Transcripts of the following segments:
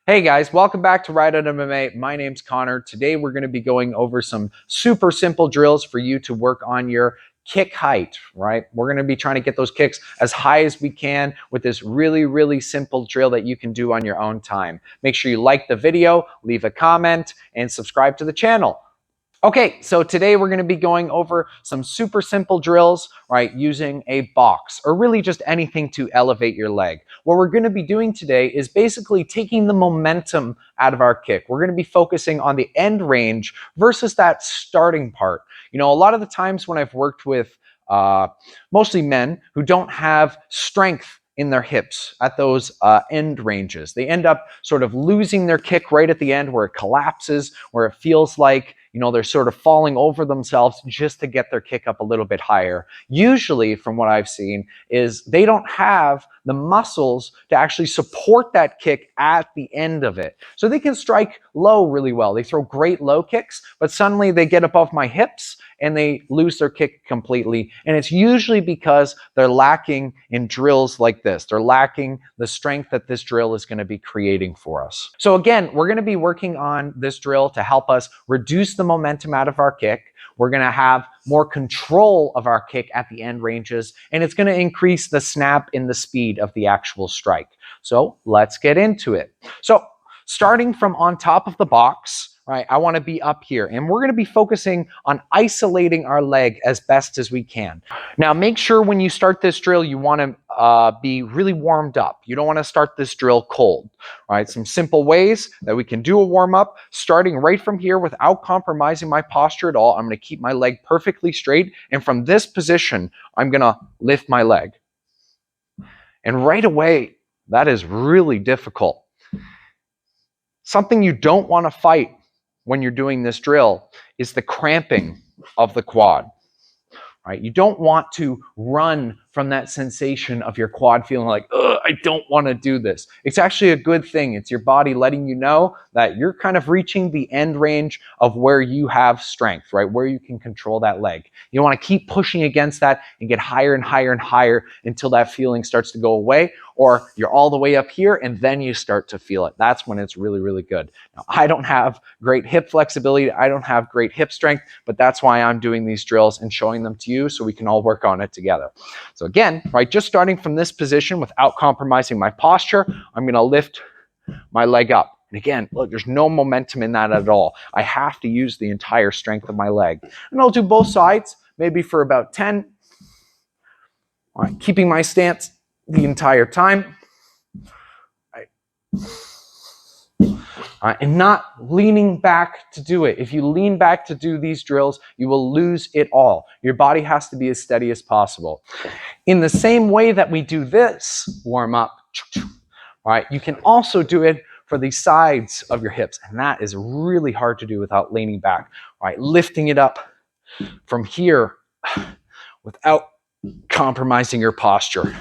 Hey guys, welcome back to Ride Out MMA. My name's Connor. Today we're going to be going over some super simple drills for you to work on your kick height, right? We're going to be trying to get those kicks as high as we can with this really simple drill that you can do on your own time. Make sure you like the video, leave a comment, and subscribe to the channel. Okay, so today we're going to be going over some super simple drills, right, using a box or really just anything to elevate your leg. What we're going to be doing today is basically taking the momentum out of our kick. We're going to be focusing on the end range versus that starting part. You know, a lot of the times when I've worked with mostly men who don't have strength in their hips at those end ranges, they end up sort of losing their kick right at the end where it collapses, where it feels like, you know, they're sort of falling over themselves just to get their kick up a little bit higher. Usually, from what I've seen, is they don't have the muscles to actually support that kick at the end of it. So they can strike low really well. They throw great low kicks, but suddenly they get above my hips and they lose their kick completely. And it's usually because they're lacking in drills like this. They're lacking the strength that this drill is going to be creating for us. So again, we're going to be working on this drill to help us reduce the momentum out of our kick. We're going to have more control of our kick at the end ranges, and it's going to increase the snap in the speed of the actual strike. So let's get into it. So starting from on top of the box, right, I want to be up here, and we're going to be focusing on isolating our leg as best as we can. Now, make sure when you start this drill, you want to be really warmed up. You don't want to start this drill cold, right? Some simple ways that we can do a warm up, starting right from here without compromising my posture at all. I'm going to keep my leg perfectly straight, and from this position, I'm going to lift my leg. And right away, that is really difficult. Something you don't want to fight when you're doing this drill is the cramping of the quad. Right? You don't want to run from that sensation of your quad feeling like, ugh, I don't want to do this. It's actually a good thing. It's your body letting you know that you're kind of reaching the end range of where you have strength, right? Where you can control that leg. You want to keep pushing against that and get higher and higher and higher until that feeling starts to go away, or you're all the way up here and then you start to feel it. That's when it's really good. Now, I don't have great hip flexibility. I don't have great hip strength, but that's why I'm doing these drills and showing them to you so we can all work on it together. So again, right, just starting from this position without compromising my posture, I'm going to lift my leg up. And again, look, there's no momentum in that at all. I have to use the entire strength of my leg. And I'll do both sides, maybe for about 10. All right, keeping my stance the entire time. And not leaning back to do it. If you lean back to do these drills, you will lose it all. Your body has to be as steady as possible. In the same way that we do this warm up, right, you can also do it for the sides of your hips. And that is really hard to do without leaning back, right? Lifting it up from here without compromising your posture.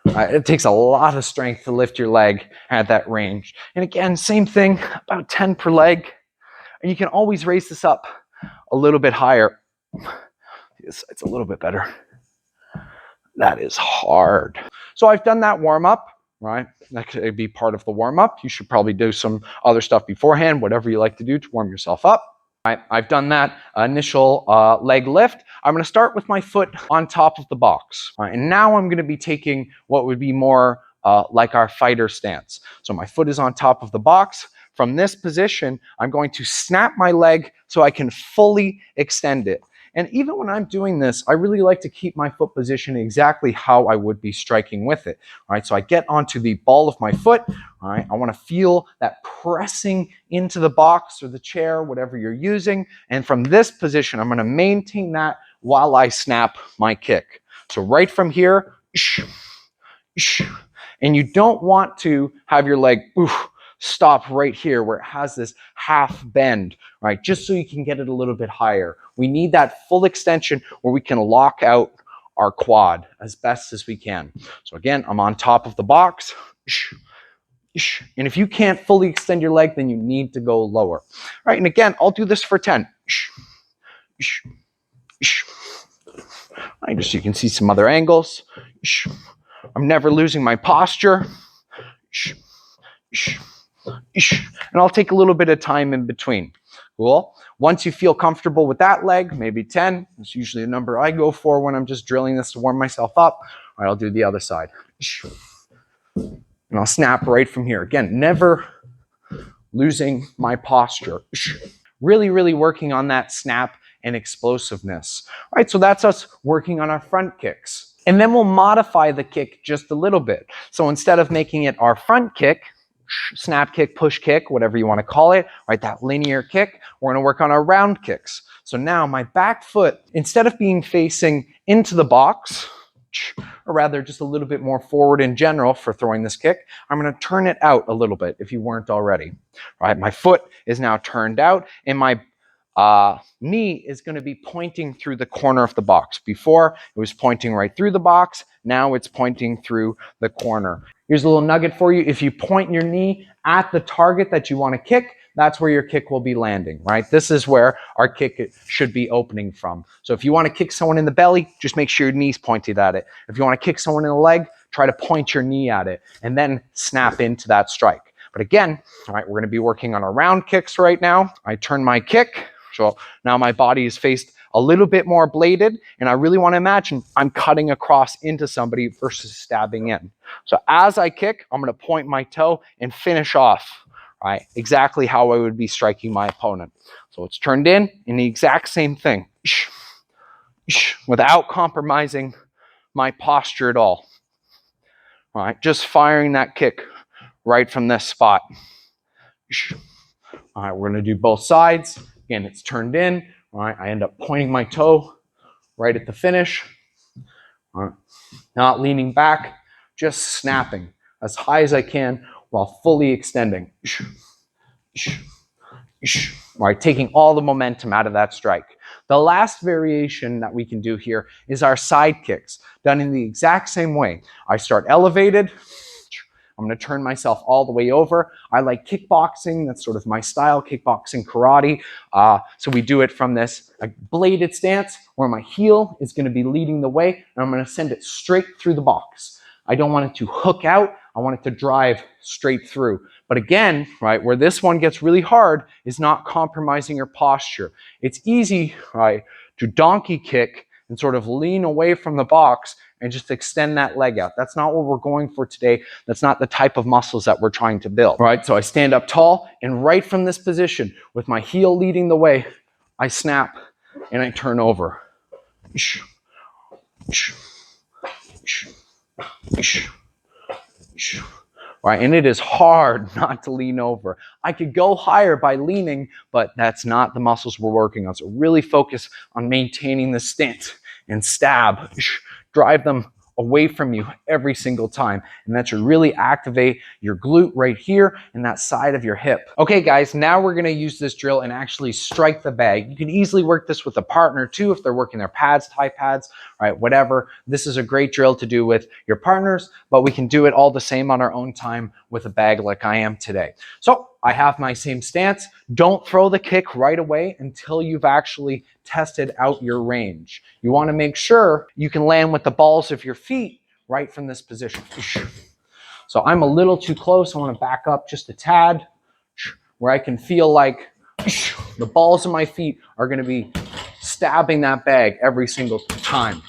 It takes a lot of strength to lift your leg at that range. And again, same thing, about 10 per leg. And you can always raise this up a little bit higher. It's a little bit better. That is hard. So I've done that warm up, right? That could be part of the warm up. You should probably do some other stuff beforehand, whatever you like to do to warm yourself up. I've done that initial leg lift. I'm going to start with my foot on top of the box. And now I'm going to be taking what would be more like our fighter stance. So my foot is on top of the box. From this position, I'm going to snap my leg so I can fully extend it. And even when I'm doing this, I really like to keep my foot position exactly how I would be striking with it. All right, so I get onto the ball of my foot. All right, I want to feel that pressing into the box or the chair, whatever you're using. And from this position, I'm going to maintain that while I snap my kick. So right from here, and you don't want to have your leg stop right here where it has this half bend, right? Just so you can get it a little bit higher. We need that full extension where we can lock out our quad as best as we can. So again, I'm on top of the box. And if you can't fully extend your leg, then you need to go lower. All right, and again, I'll do this for 10. Right, just so you can see some other angles. I'm never losing my posture. And I'll take a little bit of time in between. Cool. Once you feel comfortable with that leg, maybe 10. That's usually a number I go for when I'm just drilling this to warm myself up. All right, I'll do the other side. And I'll snap right from here. Again, never losing my posture. Really, really working on that snap and explosiveness. All right, so that's us working on our front kicks. And then we'll modify the kick just a little bit. So instead of making it our front kick, snap kick, push kick, whatever you want to call it, right, that linear kick, we're going to work on our round kicks. So now my back foot, instead of being facing into the box, or rather just a little bit more forward in general for throwing this kick, I'm going to turn it out a little bit if you weren't already. All right, my foot is now turned out and my knee is going to be pointing through the corner of the box. Before, it was pointing right through the box. Now it's pointing through the corner. Here's a little nugget for you. If you point your knee at the target that you want to kick, that's where your kick will be landing, right? This is where our kick should be opening from. So if you want to kick someone in the belly, just make sure your knee's pointed at it. If you want to kick someone in the leg, try to point your knee at it and then snap into that strike. But again, all right, we're going to be working on our round kicks right now. I turn my kick. So now my body is faced a little bit more bladed, and I really want to imagine I'm cutting across into somebody versus stabbing in. So as I kick, I'm going to point my toe and finish off, right, exactly how I would be striking my opponent. So it's turned in the exact same thing, without compromising my posture at all. All right, just firing that kick right from this spot. All right, we're going to do both sides. Again, it's turned in. All right, I end up pointing my toe right at the finish. All right, not leaning back, just snapping as high as I can while fully extending. All right, taking all the momentum out of that strike. The last variation that we can do here is our side kicks, done in the exact same way. I start elevated. I'm going to turn myself all the way over. I like kickboxing. That's sort of my style, kickboxing, karate. So we do it from this bladed stance where my heel is going to be leading the way, and I'm going to send it straight through the box. I don't want it to hook out. I want it to drive straight through. But again, right, where this one gets really hard is not compromising your posture. It's easy, right, to donkey kick and sort of lean away from the box and just extend that leg out. That's not what we're going for today. That's not the type of muscles that we're trying to build. All right, so I stand up tall, and right from this position, with my heel leading the way, I snap and I turn over. Right, and it is hard not to lean over. I could go higher by leaning, but that's not the muscles we're working on. So really focus on maintaining the stance and stab. Drive them away from you every single time. And that should really activate your glute right here and that side of your hip. Okay, guys, now we're going to use this drill and actually strike the bag. You can easily work this with a partner too if they're working their pads, thigh pads, right, whatever. This is a great drill to do with your partners, but we can do it all the same on our own time with a bag like I am today. So I have my same stance. Don't throw the kick right away until you've actually tested out your range. You want to make sure you can land with the balls of your feet right from this position. So I'm a little too close. I want to back up just a tad where I can feel like the balls of my feet are going to be stabbing that bag every single time.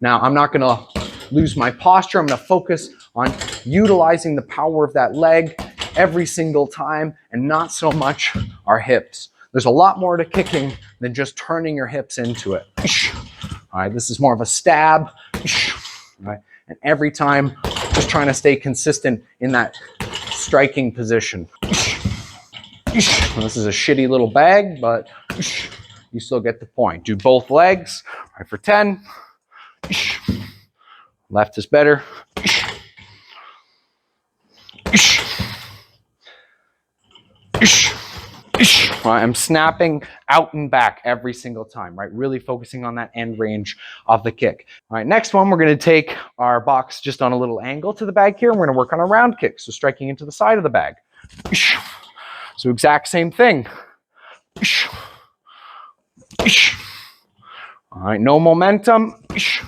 Now, I'm not going to lose my posture. I'm going to focus on utilizing the power of that leg every single time and not so much our hips. There's a lot more to kicking than just turning your hips into it. All right, this is more of a stab. All right, and every time, just trying to stay consistent in that striking position. This is a shitty little bag, but you still get the point. Do both legs. All right, for 10. Left is better. I'm snapping out and back every single time, right? Really focusing on that end range of the kick. All right, next one, we're going to take our box just on a little angle to the bag here, and we're going to work on a round kick, so striking into the side of the bag. So exact same thing. All right, no momentum. It's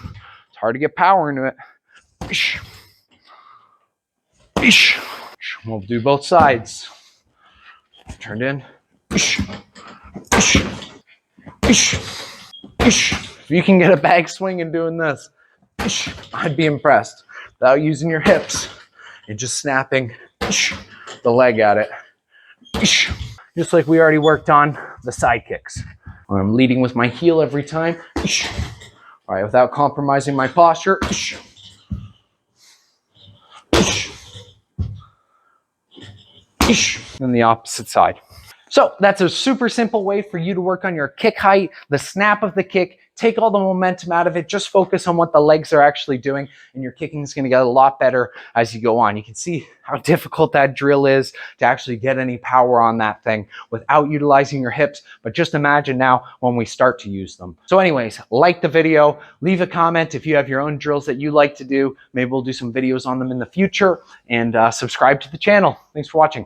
hard to get power into it. Ish. We'll do both sides. Turned in. Ish. Ish. Ish. Ish. If you can get a bag swing in doing this, ish, I'd be impressed. Without using your hips and just snapping ish, the leg at it. Ish. Just like we already worked on the side kicks. I'm leading with my heel every time. Ish. All right, without compromising my posture. Ish. Ish. Ish. And the opposite side. So that's a super simple way for you to work on your kick height, the snap of the kick, take all the momentum out of it, just focus on what the legs are actually doing, and your kicking is going to get a lot better as you go on. You can see how difficult that drill is to actually get any power on that thing without utilizing your hips, but just imagine now when we start to use them. So anyways, like the video, leave a comment if you have your own drills that you like to do. Maybe we'll do some videos on them in the future, and subscribe to the channel. Thanks for watching.